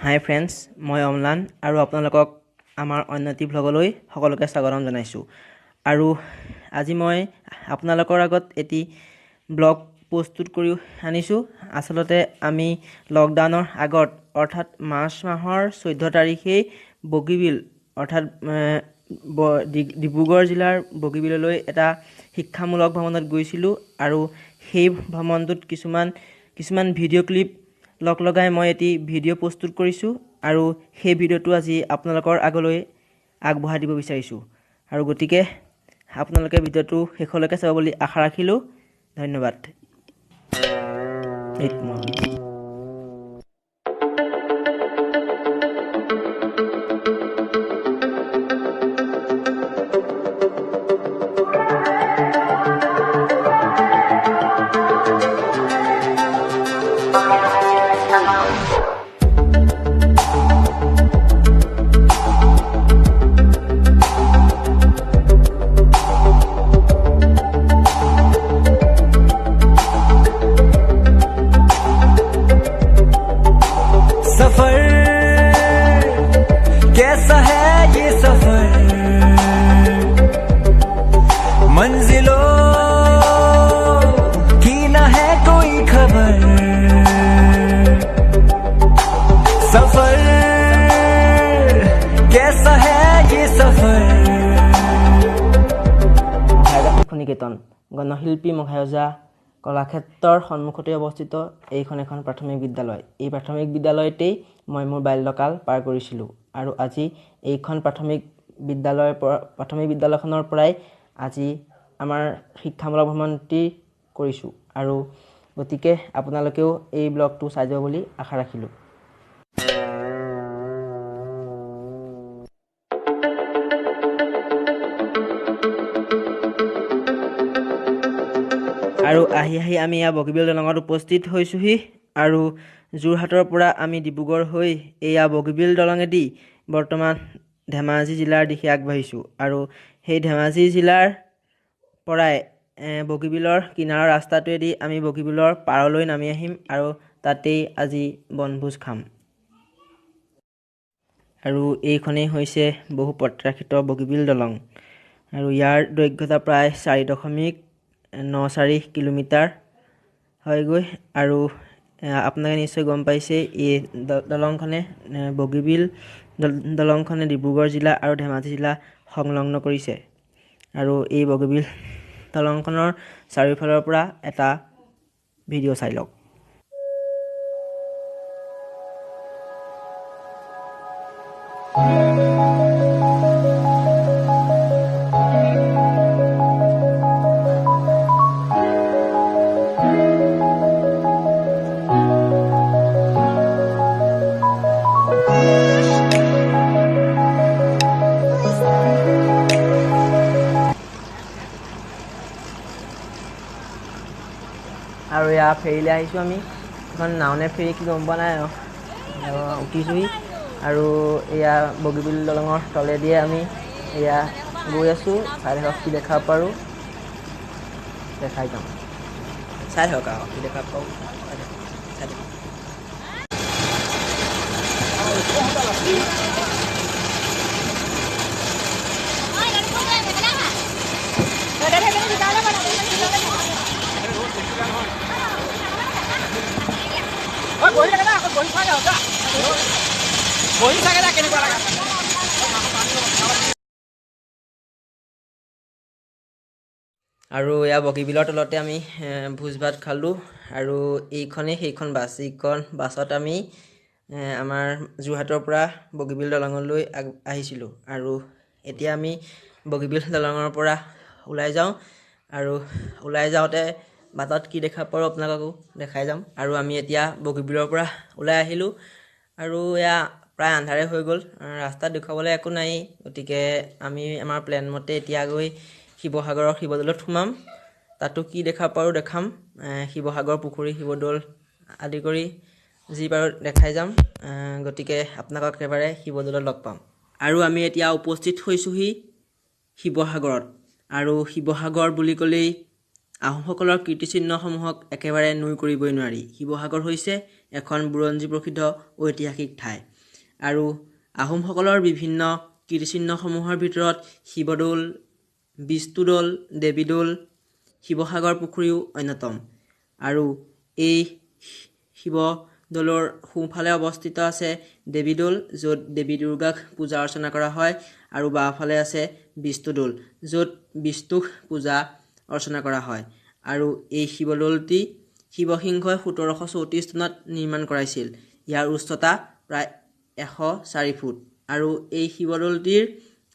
হাই friends, মই অমলান আৰু আপোনালোকক আমাৰ অন্যটি ভ্লগলৈ সকলোকে স্বাগতম জনাইছোঁ। আৰু আজি মই আপোনালোকৰ আগত এটি ব্লগ প্ৰস্তুত কৰি আনিছোঁ। আচলতে আমি লকডাউনৰ আগত অৰ্থাৎ মাৰ্চ মাহৰ 14 তাৰিখেই বগীবিল অৰ্থাৎ ডিব্ৰুগড় জিলাৰ বগীবিললৈ এটা শিক্ষামূলক ভ্ৰমণত গৈছিলোঁ আৰু সেই ভ্ৰমণটোত কিছুমান ভিডিঅ' ক্লিপ লগাই মই এটি ভিডিঅ' প্ৰস্তুত কৰিছোঁ আৰু সেই ভিডিঅ'টো আজি আপোনালোকৰ আগলৈ আগবঢ়াই দিব বিচাৰিছোঁ। আৰু গতিকে আপোনালোকে ভিডিঅ'টো শেষলৈকে চাব বুলি আশা ৰাখিলোঁ। ধন্যবাদ। सफर कैसा है ये सफर, मंजिलों की न है कोई खबर। सफर कैसा है ये सफर। নিকেতন গণশিল্পী মঘাই কলাক্ষেত্ৰৰ সন্মুখতে অৱস্থিত এইখন এখন প্ৰাথমিক বিদ্যালয়। এই প্ৰাথমিক বিদ্যালয়তেই মই মোৰ বাল্যকাল পাৰ কৰিছিলোঁ আৰু আজি এইখন প্ৰাথমিক বিদ্যালয়খনৰ পৰাই আজি আমাৰ শিক্ষামূলক ভ্ৰমণটি কৰিছোঁ আৰু গতিকে আপোনালোকেও এই ব্লগটো চাই যাব বুলি আশা ৰাখিলোঁ। আৰু আহি আমি এয়া বগীবিল দলঙত উপস্থিত হৈছোঁহি আৰু যোৰহাটৰ পৰা আমি ডিব্ৰুগড় হৈ এয়া বগীবিল দলঙেদি বৰ্তমান ধেমাজি জিলাৰ দিশে আগবাঢ়িছোঁ আৰু সেই ধেমাজি জিলাৰ পৰাই বগীবিলৰ কিনাৰৰ ৰাস্তাটোৱেদি আমি বগীবিলৰ পাৰলৈ নামি আহিম আৰু তাতেই আজি বনভোজ খাম। আৰু এইখনেই হৈছে বহু প্ৰত্যাশিত বগীবিল দলং আৰু ইয়াৰ দৈৰ্ঘ্যতা প্ৰায় 4.94 কিলোমিটাৰ হয়গৈ আৰু আপোনালোকে নিশ্চয় গম পাইছে এই দলংখনে বগীবিল দলংখনে ডিব্ৰুগড় জিলা আৰু ধেমাজি জিলা সংলগ্ন কৰিছে। আৰু এই বগীবিল দলংখনৰ চাৰিওফালৰ পৰা এটা ভিডিঅ' চাই লওক। আৰু এয়া ফেৰীলৈ আহিছোঁ আমি। এখন নাওনে ফেৰী কি গম পোৱা নাই আৰু উঠিছোঁহি আৰু এয়া বগীবিল দলঙৰ তলেদিয়ে আমি এয়া গৈ আছোঁ। চাই থাকক কি দেখা পাৰোঁ, দেখাই যাম। চাই থাকক আৰু কি দেখা পাওঁ চাই থাকক। আৰু এয়া বগীবিলৰ তলতে আমি ভোজ ভাত খালোঁ আৰু এইখনেই সেইখন বাছ। এইখন বাছত আমি আমাৰ যোৰহাটৰ পৰা বগীবিল দলঙলৈ আহিছিলোঁ আৰু এতিয়া আমি বগীবিল দলঙৰ পৰা ওলাই যাওঁ আৰু ওলাই যাওঁতে বাটত কি দেখা পাৰোঁ আপোনালোককো দেখাই যাম। আৰু আমি এতিয়া বগীবিলৰ পৰা ওলাই আহিলোঁ আৰু এয়া প্ৰায় আন্ধাৰে হৈ গ'ল। ৰাস্তাত দেখুৱাবলৈ একো নাই, গতিকে আমি আমাৰ প্লেন মতে এতিয়া গৈ শিৱসাগৰৰ শিৱদৌলত সোমাম। তাতো কি দেখা পাৰোঁ দেখাম। শিৱসাগৰ পুখুৰী, শিৱদৌল আদি কৰি যি পাৰোঁ দেখাই যাম। গতিকে আপোনালোকক একেবাৰে শিৱদৌলত লগ পাম। আৰু আমি এতিয়া উপস্থিত হৈছোঁহি শিৱসাগৰত। আৰু শিৱসাগৰ বুলি ক'লেই আহোমসকলৰ কীৰ্তিচিহ্নসমূহক একেবাৰে নুই কৰিবই নোৱাৰি। শিৱসাগৰ হৈছে এখন বুৰঞ্জী প্ৰসিদ্ধ ঐতিহাসিক ঠাই। আৰু আহোমসকলৰ বিভিন্ন কীৰ্তিচিহ্নসমূহৰ ভিতৰত শিৱদৌল, বিষ্ণুদৌল, দেৱীদৌল, শিৱসাগৰ পুখুৰীও অন্যতম। আৰু এই শিৱদৌলৰ সোঁফালে অৱস্থিত আছে দেৱীদৌল, য'ত দেৱী দুৰ্গাক পূজা অৰ্চনা কৰা হয়, আৰু বাওঁফালে আছে বিষ্ণুদৌল, য'ত বিষ্ণুক পূজা অৰ্চনা কৰা হয়। আৰু এই শিৱদৌলটি শিৱসিংহই 1734 চনত নিৰ্মাণ কৰাইছিল। ইয়াৰ উচ্চতা প্ৰায় 104 ফুট। আৰু এই শিৱদৌলটিৰ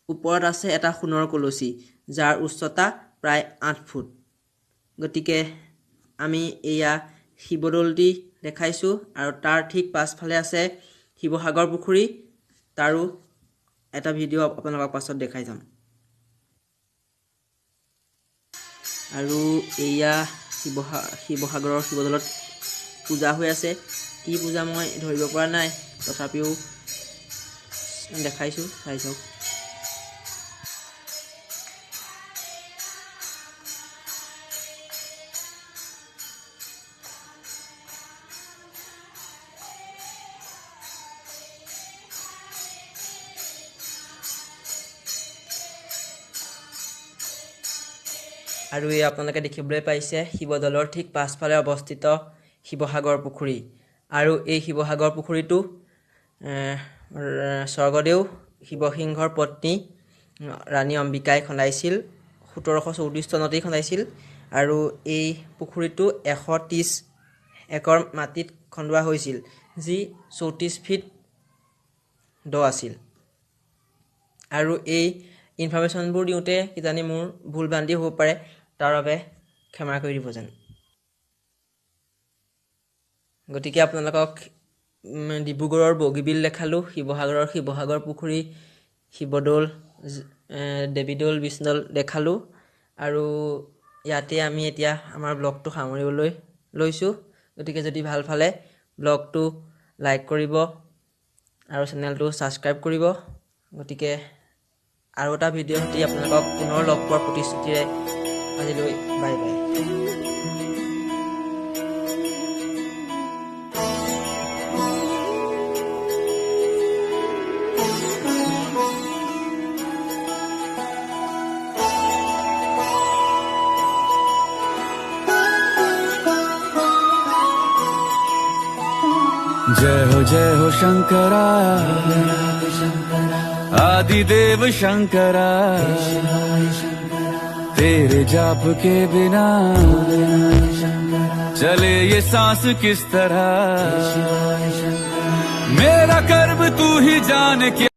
ওপৰত আছে এটা সোণৰ কলচী, যাৰ উচ্চতা প্ৰায় 8 ফুট। গতিকে আমি এয়া শিৱদৌলটি দেখাইছোঁ, আৰু তাৰ ঠিক পাছফালে আছে শিৱসাগৰ পুখুৰী। তাৰো এটা ভিডিঅ' আপোনালোকক পাছত দেখাই যাম। আৰু এয়া শিৱসাগৰৰ শিৱদৌলত পূজা হৈ আছে। কি পূজা মই ধৰিব পৰা নাই, তথাপিও দেখাইছোঁ, চাই চাওক। আৰু এই আপোনালোকে দেখিবলৈ পাইছে শিৱদৌলৰ ঠিক পাছফালে অৱস্থিত শিৱসাগৰ পুখুৰী। আৰু এই শিৱসাগৰ পুখুৰীটো স্বৰ্গদেউ শিৱসিংহৰ পত্নী ৰাণী অম্বিকাই খন্দাইছিল। 1734 চনতেই খন্দাইছিল। আৰু এই পুখুৰীটো 130 একৰ মাটিত খন্দোৱা হৈছিল, যি 34 ফিট দ আছিল। আৰু এই ইনফৰ্মেশ্যনবোৰ দিওঁতে কিজানি মোৰ ভুল ভ্ৰান্তি হ'ব পাৰে, তাৰ বাবে ক্ষমা কৰি দিব যেন। গতিকে আপোনালোকক ডিব্ৰুগড়ৰ বগীবিল দেখালোঁ, শিৱসাগৰৰ শিৱসাগৰ পুখুৰী, শিৱদৌল, দেৱীদৌল, বিষ্ণুদৌল দেখালোঁ। আৰু ইয়াতে আমি এতিয়া আমাৰ ব্লগটো সামৰিবলৈ লৈছোঁ। গতিকে যদি ভাল পালে ব্লগটো লাইক কৰিব আৰু চেনেলটো ছাবস্ক্ৰাইব কৰিব। গতিকে আৰু এটা ভিডিঅ' সৈতে আপোনালোকক পুনৰ লগ পোৱাৰ প্ৰতিশ্ৰুতিৰে আজিলৈ বাই বাই। जय हो शंकरा, आदिदेव शंकरा, तेरे जाप के बिना चले ये सांस किस तरह। मेरा कर्म तू ही जान क्या